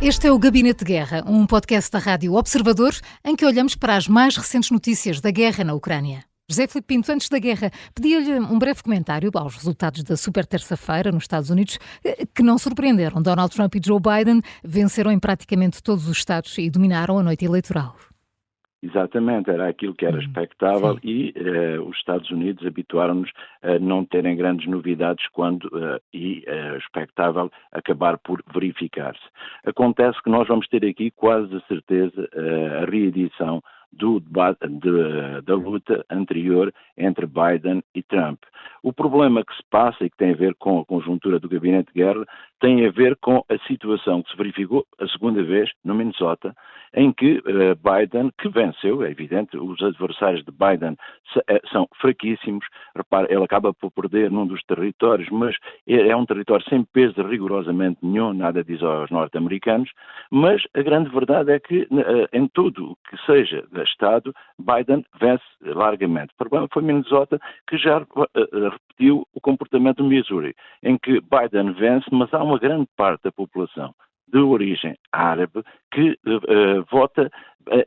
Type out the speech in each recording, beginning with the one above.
Este é o Gabinete de Guerra, um podcast da Rádio Observador, em que olhamos para as mais recentes notícias da guerra na Ucrânia. José Filipe Pinto, antes da guerra, pedia-lhe um breve comentário aos resultados da super terça-feira nos Estados Unidos, que não surpreenderam. Donald Trump e Joe Biden venceram em praticamente todos os estados e dominaram a noite eleitoral. Exatamente, era aquilo que era expectável. Sim. E os Estados Unidos habituaram-nos a não terem grandes novidades quando expectável acabar por verificar-se. Acontece que nós vamos ter aqui quase a certeza a reedição da luta anterior entre Biden e Trump. O problema que se passa e que tem a ver com a conjuntura do Gabinete de Guerra tem a ver com a situação que se verificou a segunda vez no Minnesota, em que Biden, que venceu, é evidente, os adversários de Biden são fraquíssimos. Repare, ele acaba por perder num dos territórios, mas é um território sem peso rigorosamente nenhum, nada diz aos norte-americanos, mas a grande verdade é que em tudo o que seja Estado, Biden vence largamente. O problema foi Minnesota, que já repetiu o comportamento do Missouri, em que Biden vence, mas há uma grande parte da população de origem árabe que vota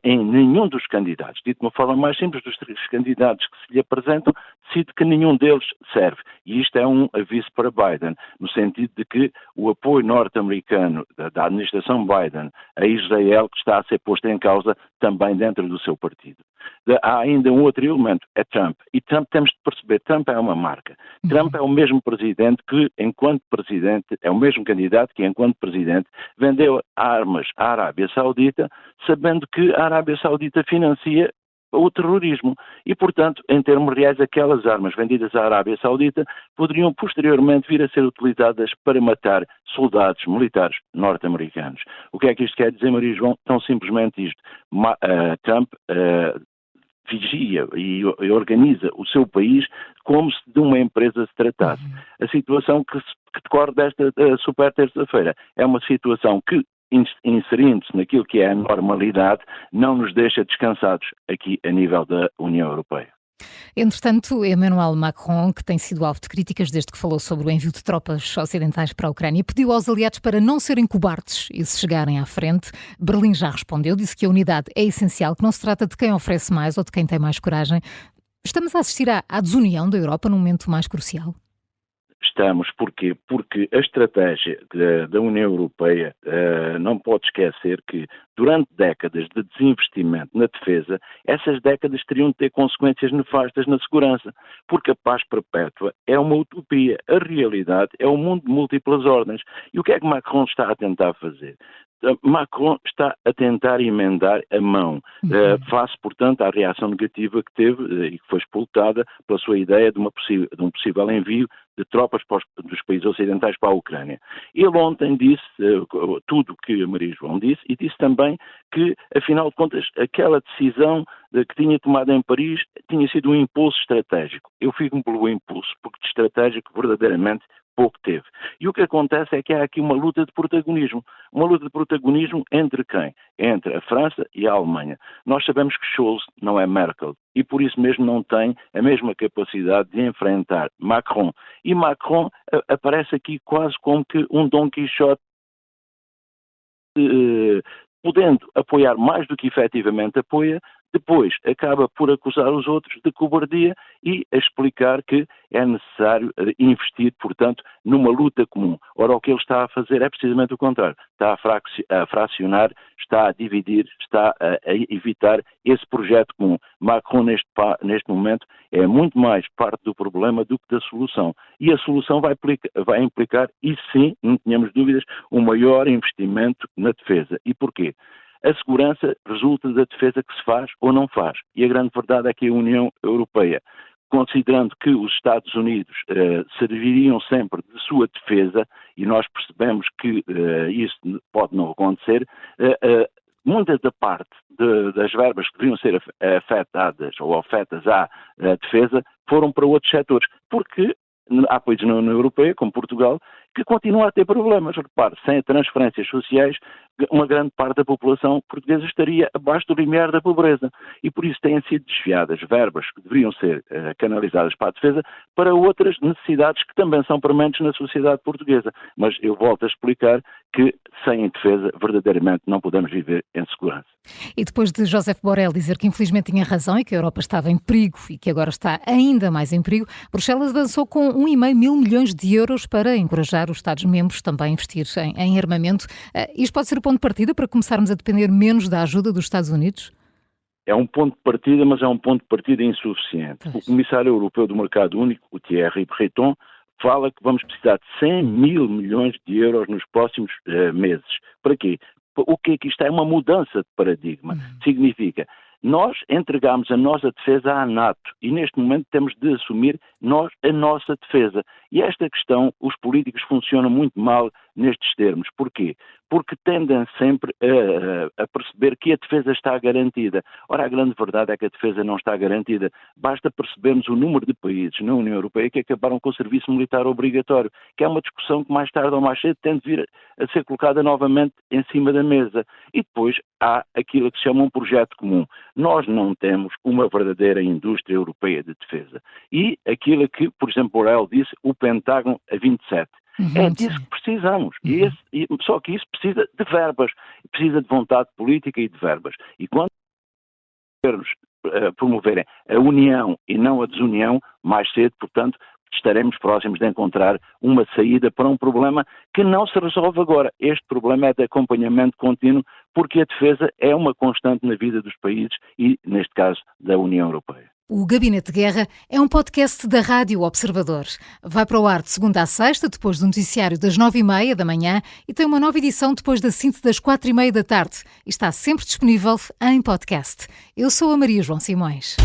em nenhum dos candidatos. Dito de uma forma mais simples, dos três candidatos que se lhe apresentam, decide que nenhum deles serve. E isto é um aviso para Biden, no sentido de que o apoio norte-americano da administração Biden a Israel que está a ser posto em causa também dentro do seu partido. Há ainda um outro elemento, é Trump. E Trump, temos de perceber, Trump é uma marca. Trump é o mesmo presidente que, enquanto presidente, é o mesmo candidato que, enquanto presidente, vendeu armas à Arábia Saudita, sabendo que a Arábia Saudita financia o terrorismo. E, portanto, em termos reais, aquelas armas vendidas à Arábia Saudita poderiam posteriormente vir a ser utilizadas para matar soldados militares norte-americanos. O que é que isto quer dizer, Maria João? Tão simplesmente isto. Trump vigia e organiza o seu país como se de uma empresa se tratasse. A situação que decorre desta super terça-feira é uma situação que, inserindo-se naquilo que é a normalidade, não nos deixa descansados aqui a nível da União Europeia. Entretanto, Emmanuel Macron, que tem sido alvo de críticas desde que falou sobre o envio de tropas ocidentais para a Ucrânia, pediu aos aliados para não serem cobardes e se chegarem à frente. Berlim já respondeu, disse que a unidade é essencial, que não se trata de quem oferece mais ou de quem tem mais coragem. Estamos a assistir à desunião da Europa num momento mais crucial? Estamos, porquê? Porque a estratégia da União Europeia não pode esquecer que durante décadas de desinvestimento na defesa, essas décadas teriam de ter consequências nefastas na segurança, porque a paz perpétua é uma utopia, a realidade é um mundo de múltiplas ordens. E o que é que Macron está a tentar fazer? Macron está a tentar emendar a mão, face, portanto, à reação negativa que teve e que foi explotada pela sua ideia de um possível envio de tropas dos países ocidentais para a Ucrânia. Ele ontem disse tudo o que a Maria João disse e disse também que, afinal de contas, aquela decisão que tinha tomado em Paris tinha sido um impulso estratégico. Eu fico pelo impulso, porque de estratégico verdadeiramente pouco teve. E o que acontece é que há aqui uma luta de protagonismo. Uma luta de protagonismo entre quem? Entre a França e a Alemanha. Nós sabemos que Scholz não é Merkel e por isso mesmo não tem a mesma capacidade de enfrentar Macron. E Macron aparece aqui quase como que um Dom Quixote, podendo apoiar mais do que efetivamente apoia, depois acaba por acusar os outros de cobardia e a explicar que é necessário investir, portanto, numa luta comum. Ora, o que ele está a fazer é precisamente o contrário. Está a fracionar, está a dividir, está a evitar esse projeto comum. Macron, neste momento, é muito mais parte do problema do que da solução. E a solução vai implicar, e sim, não tenhamos dúvidas, um maior investimento na defesa. E porquê? A segurança resulta da defesa que se faz ou não faz. E a grande verdade é que a União Europeia, considerando que os Estados Unidos serviriam sempre de sua defesa, e nós percebemos que isso pode não acontecer, muitas da parte das verbas que deveriam ser afetadas ou afetas à defesa foram para outros setores. Porque há países na União Europeia, como Portugal, que continua a ter problemas. Repare, sem transferências sociais, uma grande parte da população portuguesa estaria abaixo do limiar da pobreza. E por isso têm sido desviadas verbas que deveriam ser canalizadas para a defesa para outras necessidades que também são prementes na sociedade portuguesa. Mas eu volto a explicar que sem defesa verdadeiramente não podemos viver em segurança. E depois de Josep Borrell dizer que infelizmente tinha razão e que a Europa estava em perigo e que agora está ainda mais em perigo, Bruxelas avançou com 1,5 mil milhões de euros para encorajar os Estados-membros também a investir em armamento. Isto pode ser o ponto de partida para começarmos a depender menos da ajuda dos Estados Unidos? É um ponto de partida, mas é um ponto de partida insuficiente. O Comissário Europeu do Mercado Único, o Thierry Breton, fala que vamos precisar de 100 mil milhões de euros nos próximos meses. Para quê? O que é que isto é? Uma mudança de paradigma. Significa, nós entregamos a nossa defesa à NATO e neste momento temos de assumir nós a nossa defesa. E esta questão, os políticos funcionam muito mal nestes termos. Porquê? Porque tendem sempre a perceber que a defesa está garantida. Ora, a grande verdade é que a defesa não está garantida. Basta percebermos o número de países na União Europeia que acabaram com o serviço militar obrigatório, que é uma discussão que mais tarde ou mais cedo tem de vir a ser colocada novamente em cima da mesa. E depois há aquilo que se chama um projeto comum. Nós não temos uma verdadeira indústria europeia de defesa. E aquilo que, por exemplo, Borrell disse, o Pentágono a 27. É disso que precisamos. Só que isso precisa de verbas, precisa de vontade política e de verbas. E quando os governos promoverem a união e não a desunião, mais cedo, portanto, estaremos próximos de encontrar uma saída para um problema que não se resolve agora. Este problema é de acompanhamento contínuo, porque a defesa é uma constante na vida dos países e, neste caso, da União Europeia. O Gabinete de Guerra é um podcast da Rádio Observador. Vai para o ar de segunda a sexta, depois do noticiário das 9h30 da manhã e tem uma nova edição depois da síntese das 4h30 da tarde. E está sempre disponível em podcast. Eu sou a Maria João Simões.